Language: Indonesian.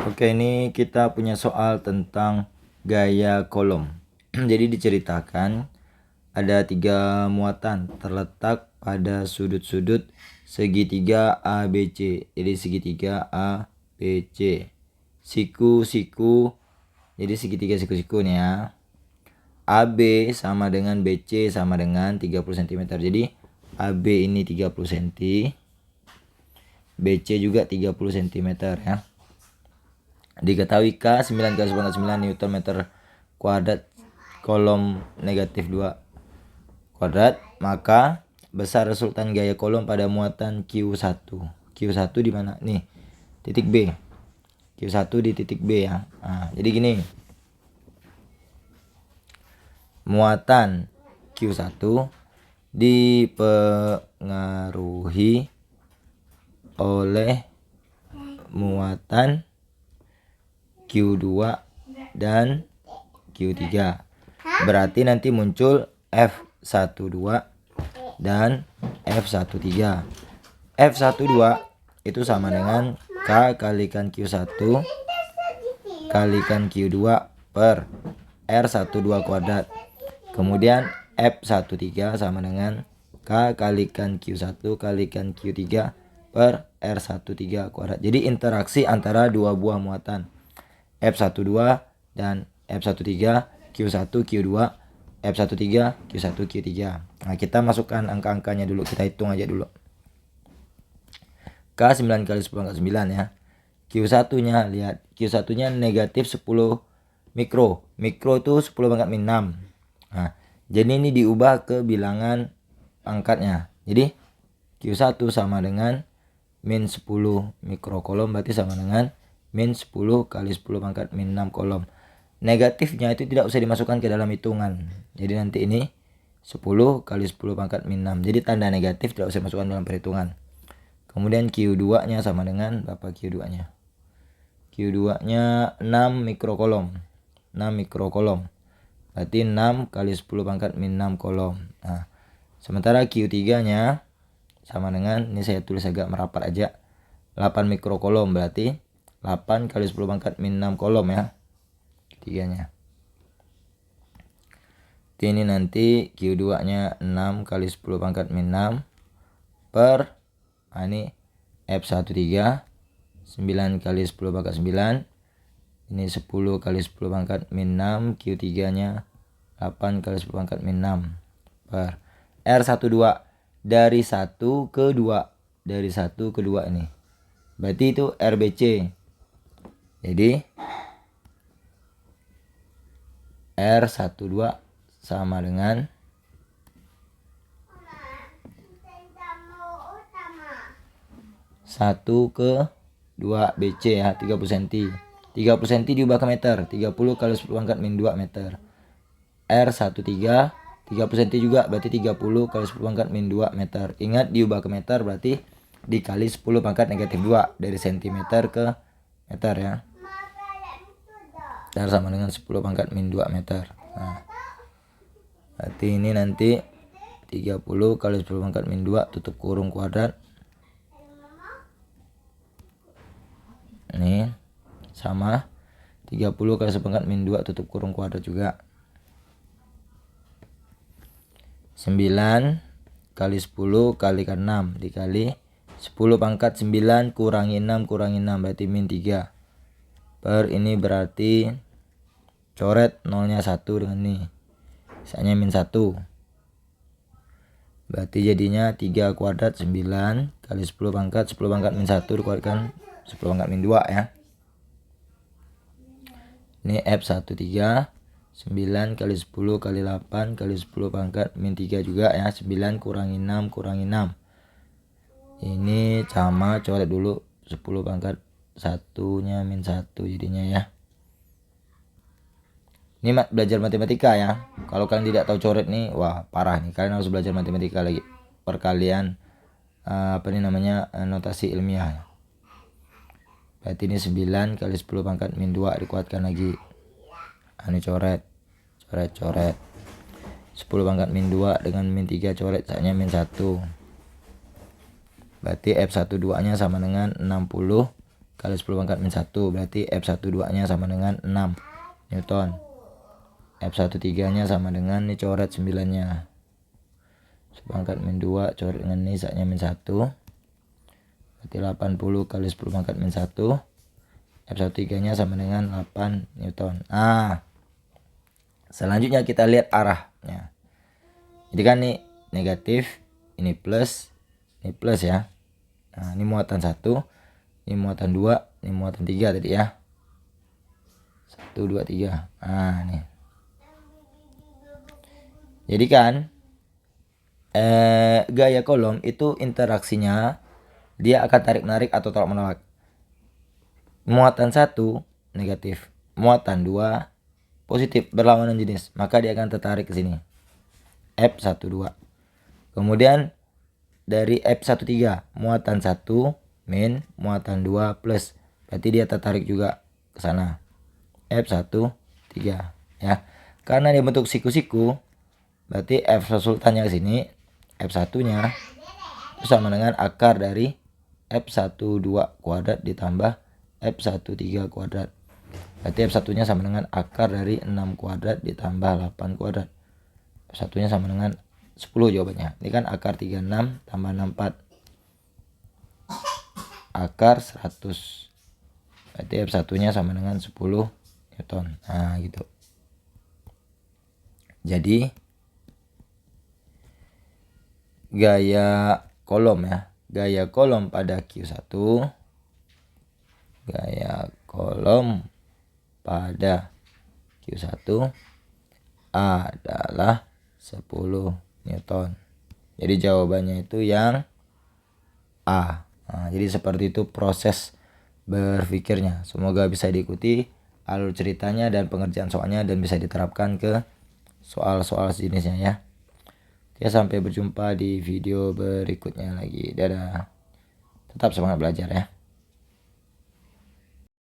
Oke, ini kita punya soal tentang gaya kolom. Jadi diceritakan ada 3 muatan terletak pada sudut-sudut segitiga ABC. Jadi segitiga ABC. Siku-siku. Jadi segitiga siku-siku nih ya. AB sama dengan BC sama dengan 30 cm. Jadi AB ini 30 cm. BC juga 30 cm ya. Diketahui K 9 kali 9 Newton meter kuadrat kolom negatif 2 kuadrat, maka besar resultan gaya kolom pada muatan Q1. Q1 di mana? Nih, titik B. Q1 di titik B ya. Nah, jadi gini. Muatan Q1 dipengaruhi oleh muatan Q2 dan Q3. Berarti nanti muncul F12 dan F13. F12 itu sama dengan K kalikan Q1 kalikan Q2 per R12 kuadrat. Kemudian F13 sama dengan K kalikan Q1 kalikan Q3 per R13 kuadrat. Jadi interaksi antara dua buah muatan F12 dan F13, Q1, Q2, F13, Q1, Q3. Nah, kita masukkan angka-angkanya dulu, kita hitung aja dulu. K 9 kali 10 pangkat 9 ya. Q1-nya, lihat. Q1-nya negatif 10 mikro. Mikro itu 10 pangkat min 6. Nah, jadi ini diubah ke bilangan pangkatnya. Jadi Q1 sama dengan min 10 mikrokolom, berarti sama dengan min 10 kali 10 pangkat min 6 kolom. Negatifnya itu tidak usah dimasukkan ke dalam hitungan. Jadi nanti ini 10 kali 10 pangkat min 6. Jadi tanda negatif tidak usah dimasukkan dalam perhitungan. Kemudian Q2 nya sama dengan berapa Q2 nya? Q2 nya 6 mikrokolom. 6 mikrokolom. Berarti 6 kali 10 pangkat min 6 kolom. Nah, sementara Q3 nya sama dengan, ini saya tulis agak merapat aja, 8 mikrokolom. Berarti 8 kali 10 pangkat min 6 kolom ya. Ketiganya. Ini nanti Q2 nya 6 kali 10 pangkat min 6 per, nah ini F13 9 kali 10 pangkat 9. Ini 10 kali 10 pangkat min 6. Q3 nya 8 kali 10 pangkat min 6 per R12 dari 1 ke 2. Dari 1 ke 2 ini. Berarti itu RBC. Jadi R12 sama dengan 1 ke 2 BC ya, 30 cm. 30 cm diubah ke meter, 30 kali 10 pangkat min 2 meter. R13 30 cm juga, berarti 30 kali 10 pangkat min 2 meter. Ingat diubah ke meter berarti dikali 10 pangkat negatif 2 dari cm ke meter ya. Dan sama dengan 10 pangkat min 2 meter. Nah, berarti ini nanti 30 kali 10 pangkat min 2 tutup kurung kuadrat. Ini sama 30 kali 10 pangkat min 2 tutup kurung kuadrat juga. 9 kali 10 kalikan 6 dikali 10 pangkat 9 kurangi 6 berarti min 3 per ini, berarti coret nolnya 1 dengan ini, sisanya min 1, berarti jadinya 3 kuadrat 9 kali 10 pangkat min 1 dikuadratkan 10 pangkat min 2 ya. Ini F13 9 kali 10 kali 8 kali 10 pangkat min 3 juga ya. 9 kurangi 6 kurangi 6. Ini sama, coret dulu 10 pangkat 1 nya min 1 jadinya ya. Ini belajar matematika ya. Kalau kalian tidak tahu coret nih, wah parah nih. Kalian harus belajar matematika lagi. Perkalian notasi ilmiah. Berarti ini 9 kali 10 pangkat min 2 dikuatkan lagi. Ini coret 10 pangkat min 2 dengan min 3 coret, sisanya min 1. Berarti F12 nya sama dengan 60 kali 10 pangkat min 1, berarti F12 nya sama dengan 6 Newton. F13 nya sama dengan ini coret 9 nya, 10 pangkat min 2 coret dengan ini saknya min 1, berarti 80 kali 10 pangkat min 1. F13 nya sama dengan 8 Newton. Selanjutnya kita lihat arahnya. Jadi kan ini negatif, ini plus ya. Nah, ini muatan 1, ini muatan 2, ini muatan 3 tadi ya. 1, 2, 3. Nah, nih. Jadi kan gaya kolom itu interaksinya dia akan tarik-menarik atau tolak-menolak. Muatan 1 negatif, muatan 2 positif, berlawanan jenis, maka dia akan tertarik ke sini. F12. Kemudian dari F13 muatan 1 min muatan 2 plus, berarti dia tertarik juga ke sana. F13 ya. Karena dia bentuk siku-siku, berarti F resultannya ke sini, F1 nya sama dengan akar dari F12 kuadrat ditambah F13 kuadrat. Berarti F1 nya sama dengan akar dari 6 kuadrat ditambah 8 kuadrat. F1 nya sama dengan 10 jawabannya. Ini kan akar 36 tambah 64. Akar 100. Berarti F1 nya sama dengan 10 Newton. Nah gitu. Jadi gaya kolom ya. Gaya kolom pada Q1. Gaya kolom pada Q1 adalah 10 Newton. Jadi jawabannya itu yang A. Nah, jadi seperti itu proses berpikirnya. Semoga bisa diikuti alur ceritanya dan pengerjaan soalnya dan bisa diterapkan ke soal-soal sejenisnya ya. Oke, sampai berjumpa di video berikutnya lagi. Dadah. Tetap semangat belajar ya.